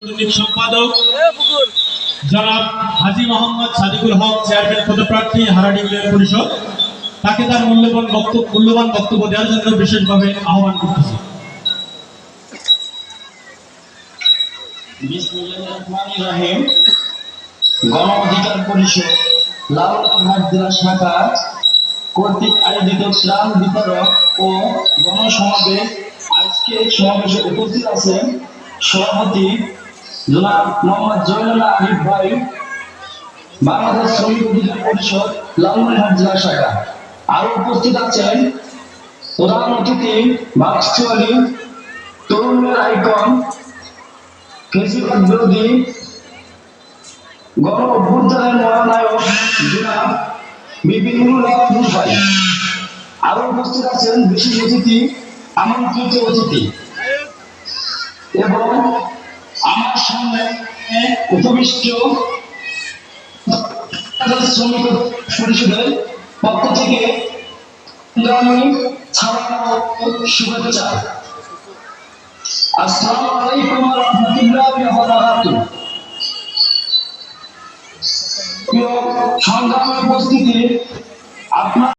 সম্পাদক জনাব হাজী মোহাম্মদ সাদিকুল হক চেয়ারম্যান পদপ্রার্থী হারাডি ইউনিয়ন পরিষদ তাকে তার মূল্যবান বক্তব্য দেওয়ার জন্য বিশেষভাবে আহ্বান করতেছি। বিসমিল্লাহির রহমানির রহিম। গণ অধিকার পরিষদ লালমনিরহাট জেলা শাখা কর্তৃক আয়োজিত ত্রাণ বিতরণ ও গণসমাবেশ আজকে সমাবেশে উপস্থিত আছেন সভাপতি জনাব মোহাম্মদ জয়নুল্লাহ আরিফ ভাই, বাংলাদেশ শ্রমিক অধিকার পরিষদ লালমনিরহাট জেলা শাখা। আরো উপস্থিত আছেন প্রধান অতিথি ভার্চুয়ালি তরুণের আইকন ফেসিবাদ বিরোধী গণ অভ্যুত্থানের মহানায়ক জনাব বিপিনুল্লাহ ভাই। আরো উপস্থিত আছেন বিশেষ অতিথি, আমন্ত্রিত অতিথি এবং আমার সামনে উপবিষ্ট শ্রমিক পরিষদের পক্ষ থেকে শুভেচ্ছা। আসসালামু আলাইকুম ওয়া রাহমাতুল্লাহি ওয়া বারাকাতুহু। প্রিয় সংগ্রামী উপস্থিতি, আপনার